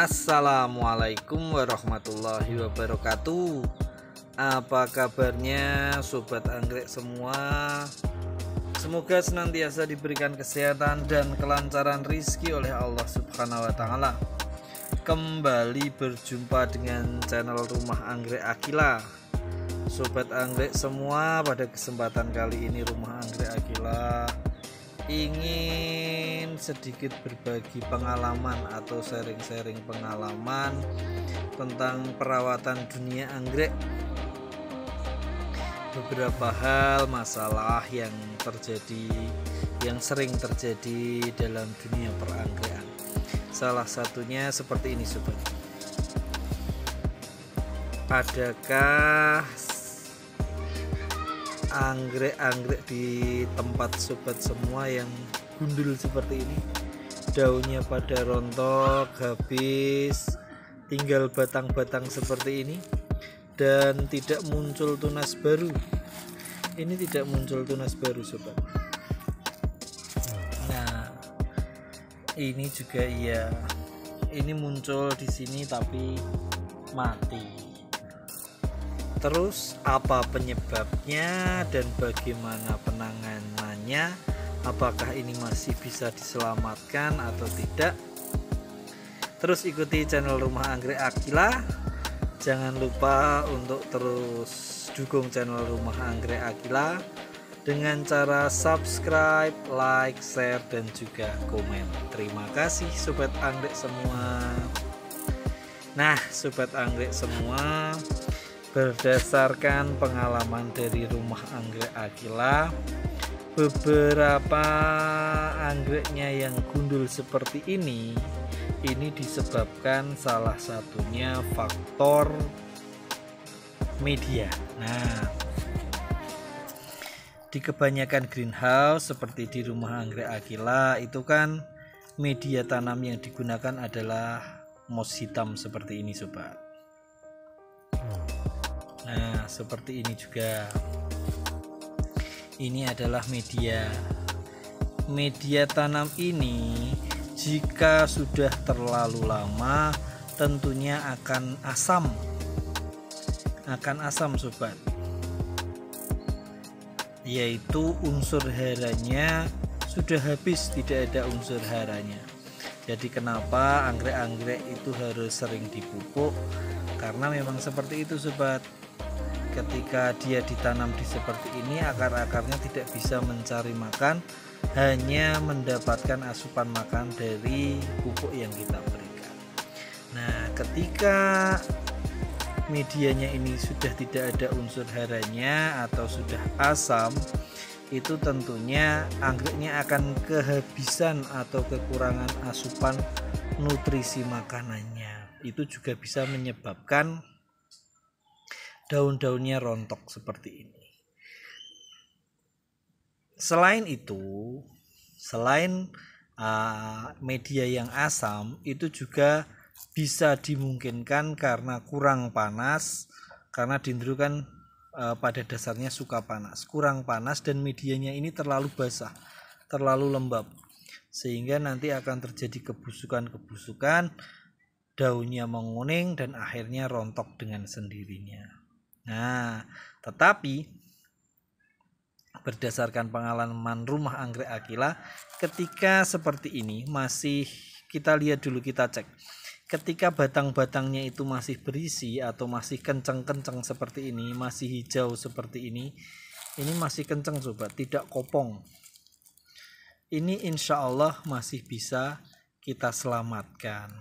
Assalamualaikum warahmatullahi wabarakatuh. Apa kabarnya sobat anggrek semua? Semoga senantiasa diberikan kesehatan dan kelancaran rizki oleh Allah Subhanahu wa Ta'ala. Kembali berjumpa dengan channel Rumah Anggrek Akila. Sobat anggrek semua, pada kesempatan kali ini Rumah Anggrek Akila ingin sedikit berbagi pengalaman atau sharing-sharing pengalaman tentang perawatan dunia anggrek. Beberapa hal masalah yang sering terjadi dalam dunia peranggekan. Salah satunya seperti ini sobat. Adakah anggrek-anggrek di tempat sobat semua yang gundul seperti ini? Daunnya pada rontok, habis, tinggal batang-batang seperti ini dan tidak muncul tunas baru. Ini tidak muncul tunas baru sobat. Nah, ini juga ya, ini muncul di sini tapi mati. Terus apa penyebabnya dan bagaimana penanganannya? Apakah ini masih bisa diselamatkan atau tidak? Terus ikuti channel Rumah Anggrek Akila. Jangan lupa untuk terus dukung channel Rumah Anggrek Akila dengan cara subscribe, like, share, dan juga komen. Terima kasih sobat anggrek semua. Nah sobat anggrek semua, berdasarkan pengalaman dari Rumah Anggrek Akila, beberapa anggreknya yang gundul seperti ini disebabkan salah satunya faktor media. Nah, di kebanyakan greenhouse seperti di Rumah Anggrek Akila itu kan media tanam yang digunakan adalah moss hitam seperti ini sobat. Nah, seperti ini juga. Ini adalah media tanam ini. Jika sudah terlalu lama, tentunya akan asam sobat. Yaitu unsur haranya sudah habis, tidak ada unsur haranya. Jadi kenapa anggrek-anggrek itu harus sering dipupuk? Karena memang seperti itu sobat. Ketika dia ditanam di seperti ini, akar-akarnya tidak bisa mencari makan, hanya mendapatkan asupan makan dari pupuk yang kita berikan. Nah, ketika medianya ini sudah tidak ada unsur haranya atau sudah asam, itu tentunya anggreknya akan kehabisan atau kekurangan asupan nutrisi makanannya. Itu juga bisa menyebabkan daun-daunnya rontok seperti ini. Selain itu, selain media yang asam, itu juga bisa dimungkinkan karena kurang panas, karena dendro kan pada dasarnya suka panas, kurang panas dan medianya ini terlalu basah, terlalu lembab, sehingga nanti akan terjadi kebusukan-kebusukan, daunnya menguning dan akhirnya rontok dengan sendirinya. Nah, tetapi berdasarkan pengalaman Rumah Anggrek Akila, ketika seperti ini masih, kita lihat dulu, kita cek. Ketika batang-batangnya itu masih berisi atau masih kencang-kencang seperti ini, masih hijau seperti ini masih kencang sobat, tidak kopong. Ini insya Allah masih bisa kita selamatkan.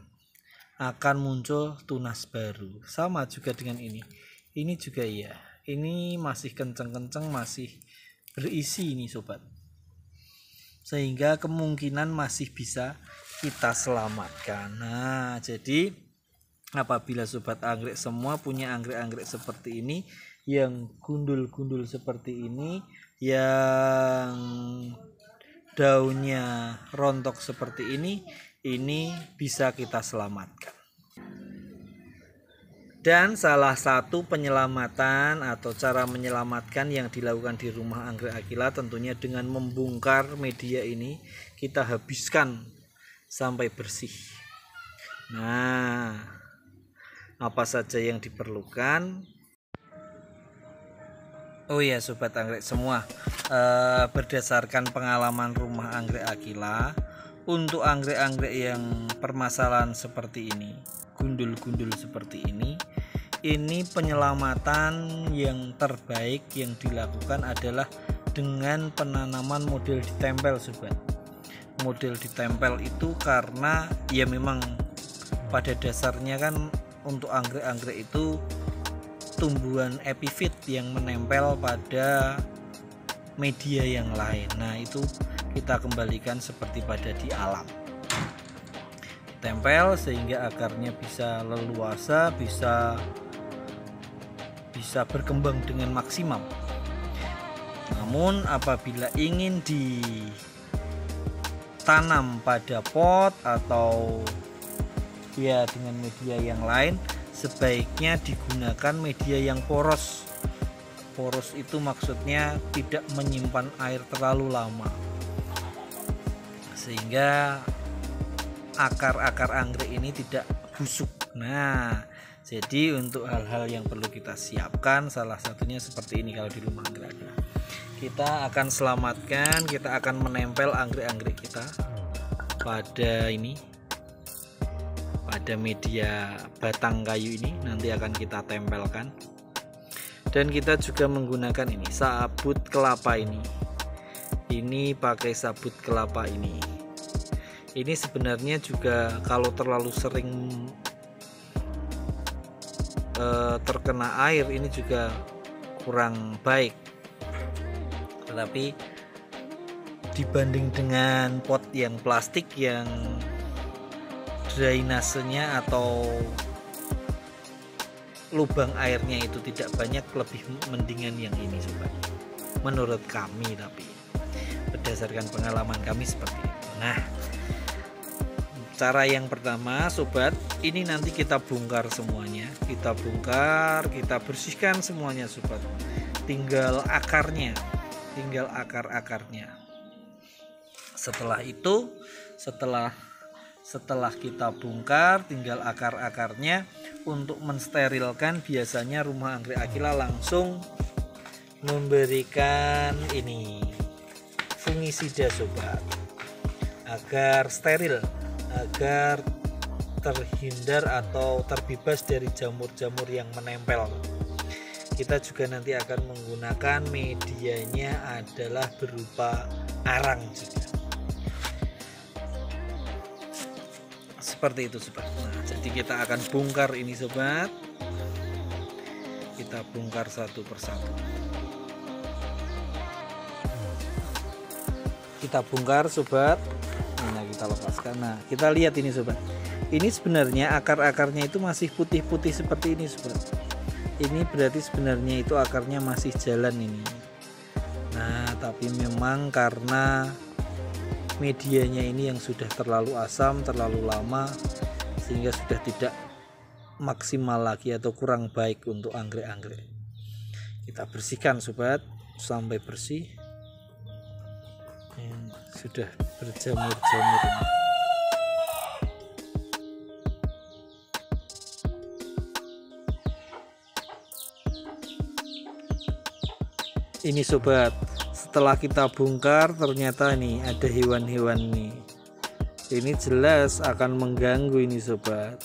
Akan muncul tunas baru. Sama juga dengan ini. Ini juga ya, ini masih kenceng-kenceng, masih berisi ini sobat, sehingga kemungkinan masih bisa kita selamatkan. Nah, jadi apabila sobat anggrek semua punya anggrek-anggrek seperti ini, yang gundul-gundul seperti ini, yang daunnya rontok seperti ini bisa kita selamatkan. Dan salah satu penyelamatan atau cara menyelamatkan yang dilakukan di Rumah Anggrek Akila tentunya dengan membongkar media ini, kita habiskan sampai bersih. Nah, apa saja yang diperlukan? Oh ya sobat anggrek semua, berdasarkan pengalaman rumah anggrek Akila, untuk anggrek-anggrek yang permasalahan seperti ini, gundul-gundul seperti ini penyelamatan yang terbaik yang dilakukan adalah dengan penanaman model ditempel sobat. Model ditempel itu karena ya memang pada dasarnya kan untuk anggrek-anggrek itu tumbuhan epifit yang menempel pada media yang lain. Nah, itu kita kembalikan seperti pada di alam. Tempel sehingga akarnya bisa leluasa, bisa berkembang dengan maksimal. Namun apabila ingin ditanam pada pot atau ya dengan media yang lain, sebaiknya digunakan media yang poros. Poros itu maksudnya tidak menyimpan air terlalu lama, sehingga akar-akar anggrek ini tidak busuk. Nah, jadi untuk hal-hal yang perlu kita siapkan, salah satunya seperti ini. Kalau di rumah anggrek kita akan selamatkan, kita akan menempel anggrek-anggrek kita pada media batang kayu ini, nanti akan kita tempelkan. Dan kita juga menggunakan ini sabut kelapa ini pakai sabut kelapa ini sebenarnya juga kalau terlalu sering terkena air ini juga kurang baik, tetapi dibanding dengan pot yang plastik yang drainasenya atau lubang airnya itu tidak banyak, lebih mendingan yang ini sobat, menurut kami, tapi berdasarkan pengalaman kami seperti itu. Nah, cara yang pertama sobat, ini nanti kita bongkar semuanya, kita bersihkan semuanya sobat, tinggal akarnya, tinggal akar-akarnya. Setelah itu, setelah kita bongkar, tinggal akar-akarnya. Untuk mensterilkan, biasanya rumah anggrek Akila langsung memberikan ini fungisida sobat, agar steril, agar terhindar atau terbebas dari jamur-jamur yang menempel. Kita juga nanti akan menggunakan medianya adalah berupa arang juga. Seperti itu sobat. Nah, jadi kita akan bongkar ini sobat, kita bongkar satu persatu, kita bongkar sobat. Nah, kita lepaskan. Nah, kita lihat ini sobat, ini sebenarnya akar-akarnya itu masih putih-putih seperti ini sobat. Ini berarti sebenarnya itu akarnya masih jalan ini. Nah, tapi memang karena medianya ini yang sudah terlalu asam, terlalu lama, sehingga sudah tidak maksimal lagi atau kurang baik untuk anggrek-anggrek. Kita bersihkan sobat sampai bersih. Sudah berjamur-jamur ini sobat. Setelah kita bongkar, ternyata nih ada hewan-hewan nih. Ini jelas akan mengganggu ini sobat.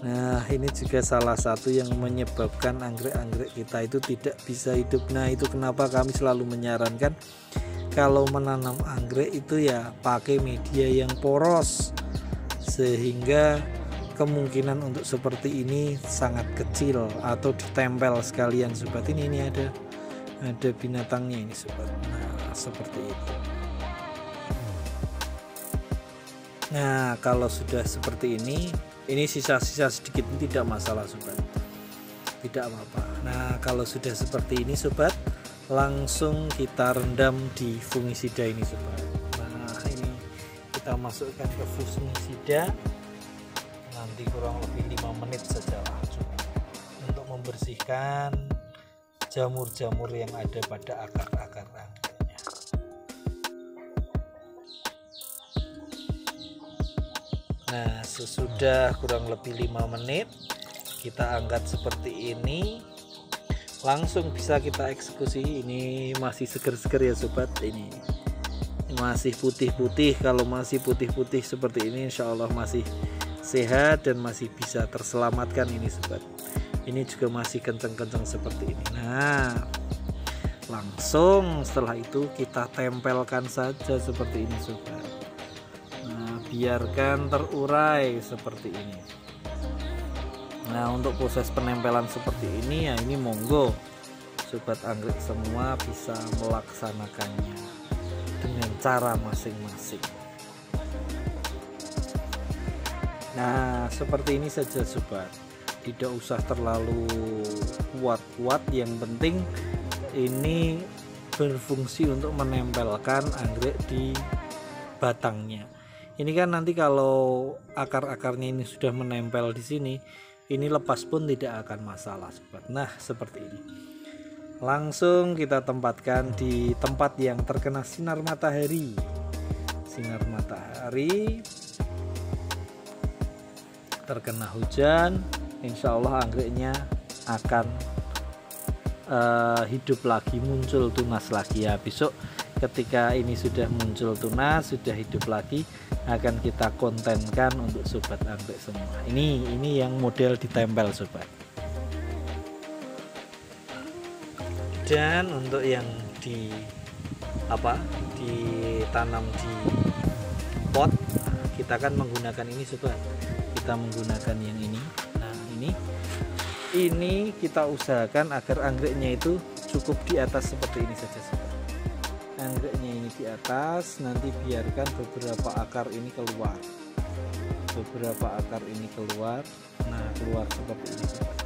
Nah, ini juga salah satu yang menyebabkan anggrek-anggrek kita itu tidak bisa hidup. Nah, itu kenapa kami selalu menyarankan kalau menanam anggrek itu ya pakai media yang poros, sehingga kemungkinan untuk seperti ini sangat kecil, atau ditempel sekalian sobat. Ini ada binatangnya ini sobat. Nah, seperti itu. Nah, kalau sudah seperti ini sisa-sisa sedikit ini tidak masalah sobat, tidak apa-apa. Nah, kalau sudah seperti ini sobat, langsung kita rendam di fungisida ini sobat. Nah, ini kita masukkan ke fungisida, nanti kurang lebih 5 menit saja lah sobat, untuk membersihkan jamur-jamur yang ada pada akar-akar anggreknya. Nah, sesudah kurang lebih 5 menit kita angkat seperti ini, langsung bisa kita eksekusi. Ini masih seger-seger ya sobat, ini masih putih-putih. Kalau masih putih-putih seperti ini insya Allah masih sehat dan masih bisa terselamatkan ini sobat. Ini juga masih kenceng-kenceng seperti ini. Nah, langsung setelah itu kita tempelkan saja seperti ini sobat. Nah, biarkan terurai seperti ini. Nah, untuk proses penempelan seperti ini ya, ini monggo sobat anggrek semua bisa melaksanakannya dengan cara masing-masing. Nah, seperti ini saja sobat, tidak usah terlalu kuat-kuat, yang penting ini berfungsi untuk menempelkan anggrek di batangnya. Ini kan nanti kalau akar-akarnya ini sudah menempel di sini, ini lepas pun tidak akan masalah sobat. Nah, seperti ini. Langsung kita tempatkan di tempat yang terkena sinar matahari. Sinar matahari, terkena hujan, insya Allah anggreknya akan hidup lagi, muncul tunas lagi ya. Besok ketika ini sudah muncul tunas, sudah hidup lagi, akan kita kontenkan untuk sobat anggrek semua. Ini yang model ditempel sobat. Dan untuk yang ditanam di pot, kita akan menggunakan ini sobat. Kita menggunakan yang ini. Nah, ini kita usahakan agar anggreknya itu cukup di atas seperti ini saja sobat. Anggreknya ini di atas, nanti biarkan beberapa akar ini keluar. Beberapa akar ini keluar. Nah, keluar seperti ini sobat.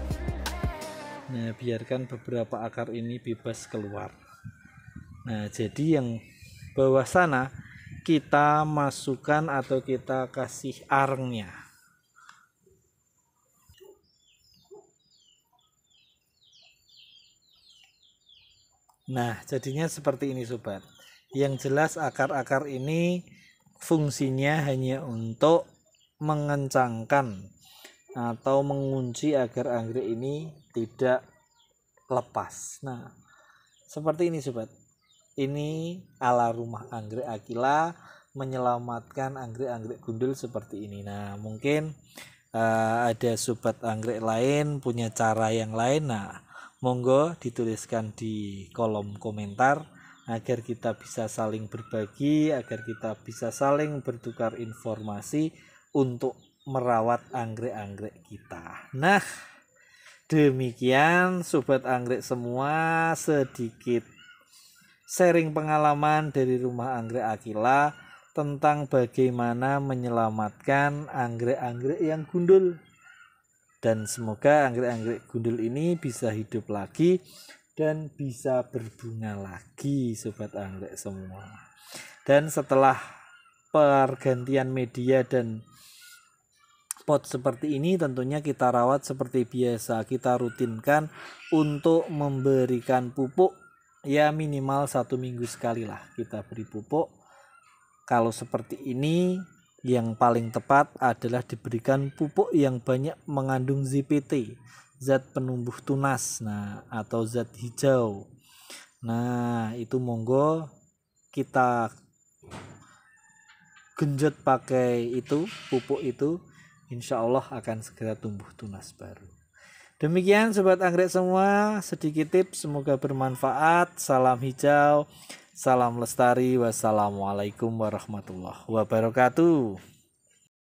Nah, biarkan beberapa akar ini bebas keluar. Nah, jadi yang bawah sana kita masukkan atau kita kasih arengnya. Nah, jadinya seperti ini sobat. Yang jelas akar-akar ini fungsinya hanya untuk mengencangkan atau mengunci agar anggrek ini tidak lepas. Nah, seperti ini sobat. Ini ala rumah anggrek Aquila menyelamatkan anggrek-anggrek gundul seperti ini. Nah, mungkin ada sobat anggrek lain punya cara yang lain. Nah, monggo dituliskan di kolom komentar agar kita bisa saling berbagi, agar kita bisa saling bertukar informasi untuk merawat anggrek-anggrek kita. Nah, demikian sobat anggrek semua, sedikit sharing pengalaman dari rumah anggrek Aquila tentang bagaimana menyelamatkan anggrek-anggrek yang gundul. Dan semoga anggrek-anggrek gundul ini bisa hidup lagi dan bisa berbunga lagi sobat anggrek semua. Dan setelah pergantian media dan pot seperti ini, tentunya kita rawat seperti biasa. Kita rutinkan untuk memberikan pupuk ya minimal 1 minggu sekali lah kita beri pupuk. Kalau seperti ini, yang paling tepat adalah diberikan pupuk yang banyak mengandung ZPT, zat penumbuh tunas, nah, atau zat hijau. Nah, itu monggo kita genjot pakai itu, pupuk itu, insya Allah akan segera tumbuh tunas baru. Demikian sobat anggrek semua, sedikit tips, semoga bermanfaat. Salam hijau, salam lestari, wassalamualaikum warahmatullahi wabarakatuh.